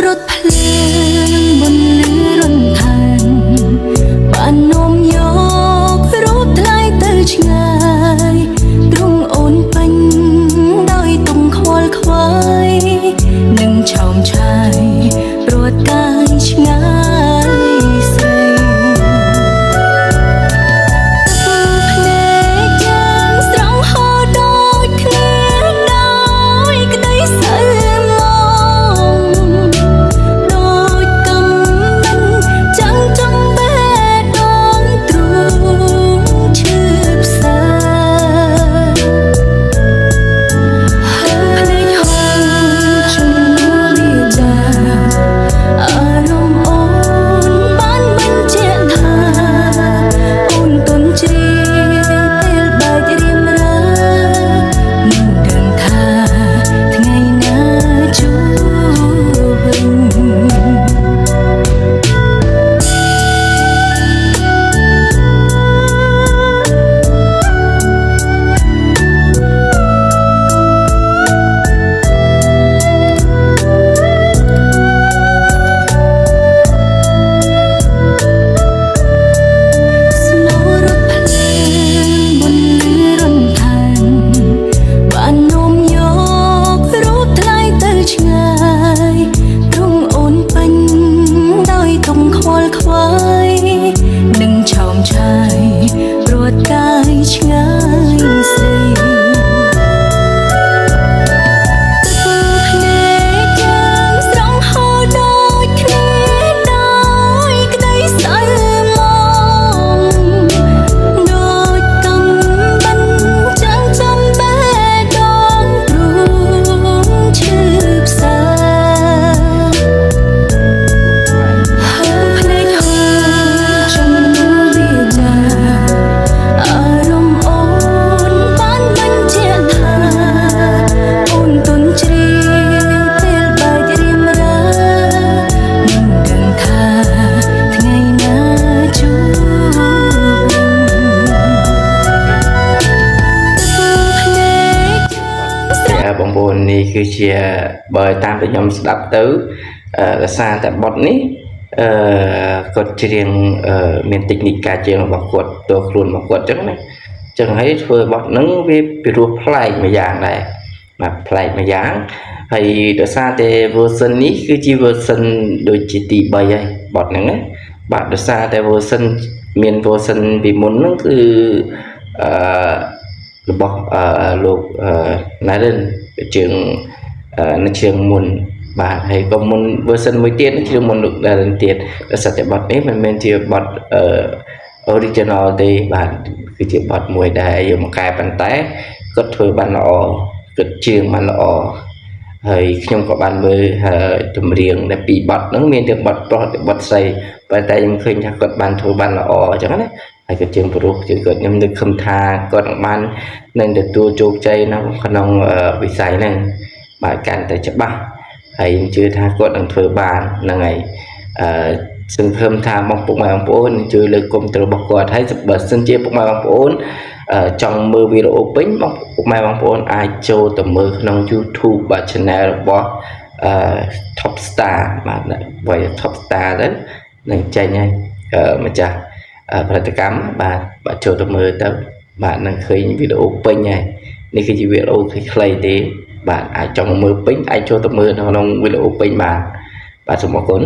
រត់ភ្លើងបន្លឺរន្ធានបាននាំយករូបថ្លៃទៅឆ្ងាយទ្រង់អូនពេញដោយទុំខ្វល់ខ្វាយនឹងឆោមឆាយព្រួតកាយឆ្ងាយស្រីភ្នែកយ៉ាងស្រងហោដូចគ្នាដោយក្តីសៅមកដូចកំមិនចាំចំបេះដូងទ្រូងឈឺផ្សាភ្នែកហូរជំនួវាចាអារម្មណ៍អូនបានបញ្ជាក់ថាអូនទុនជ្រាយពេលបែករៀមរាមិនដឹងថាថ្ងៃណាជួបវិញ ស្នូររត់ភ្លើងបន្លឺរន្ធានបាននាំយករូបថ្លៃទៅឆ្ងាយទ្រង់អូនពេញដោយទុំខ្វល់ខ្វាយនឹងឆោមឆាយព្រួតកាយឆ្ងាយស្រីភ្នែកយ៉ាងស្រងហោដូចគ្នាដោយក្តីសៅមកដូចកំមិនចាំចំបេះដូងទ្រូងឈឺផ្សាភ្នែកហូរជំនួវាចាអារម្មណ៍អូនបានបញ្ជាក់ថាអូនទុនជ្រាយពេលបែករៀមរាមិនដឹងថាថ្ងៃណាជួបវិញភ្នែក បងប្អូននេះគឺជាបើតាមដែលខ្ញុំស្ដាប់ទៅដោយសារតែបទនេះគាត់ច្រៀងមានតិចនិកការច្រៀងរបស់គាត់ផ្ទាល់ខ្លួនរបស់គាត់អញ្ចឹងណាអញ្ចឹងហើយធ្វើបទហ្នឹងវាពិរោះប្លែកម្យ៉ាងដែរបាទប្លែកម្យ៉ាងហើយដោយសារតែ version នេះគឺជា version ដូចជាទី3ហើយបទហ្នឹងណាបាទដោយសារតែ version មាន version ពីមុនហ្នឹងគឺអឺ របស់លោក Naren ជើងនៅជើងមុនបាទហើយក៏មុន version មួយទៀតជើងមុនលោក Naren ទៀតដោយសារតែបទនេះមិនមែនជាបទoriginal ទេបាទគឺជាបទមួយដែលយកមកកែប៉ុន្តែគាត់ធ្វើបានល្អគាត់ជើងបានល្អហើយខ្ញុំក៏បានមើលចម្រៀងដែលពីរបទហ្នឹងមានទាំងបទប្រុសទាំងបទស្រីប៉ុន្តែខ្ញុំឃើញថាគាត់បានធ្វើបានល្អអញ្ចឹងណាហើយក៏ជើងប្រុសជើងគាត់ខ្ញុំនឹកឃើញថាគាត់បាននឹងទទួលជោគជ័យក្នុងវិស័យហ្នឹងបាទកាន់តែច្បាស់ហើយខ្ញុំជឿថាគាត់នឹងធ្វើបានហ្នឹងហើយសង្ឃឹមថាបងពុកម៉ែបងប្អូនជួយលើកគំរូរបស់គាត់ហើយបើសិនជាពុកម៉ែបងប្អូនចង់មើលវីដេអូពេញបងពុកម៉ែបងប្អូនអាចចូលទៅមើលក្នុង YouTube បាទ Channel របស់Top Star បាទបើ Top Star ទៅនឹងចេញហើយម្ចាស់ផលិតកម្មបាទចូលទៅមើលទៅបាទនឹងឃើញវីដេអូពេញហើយនេះគឺជាវីដេអូខ្លីៗទេបាទអាចចង់មើលពេញអាចចូលទៅមើលក្នុងវីដេអូពេញបាទសូមអរគុណ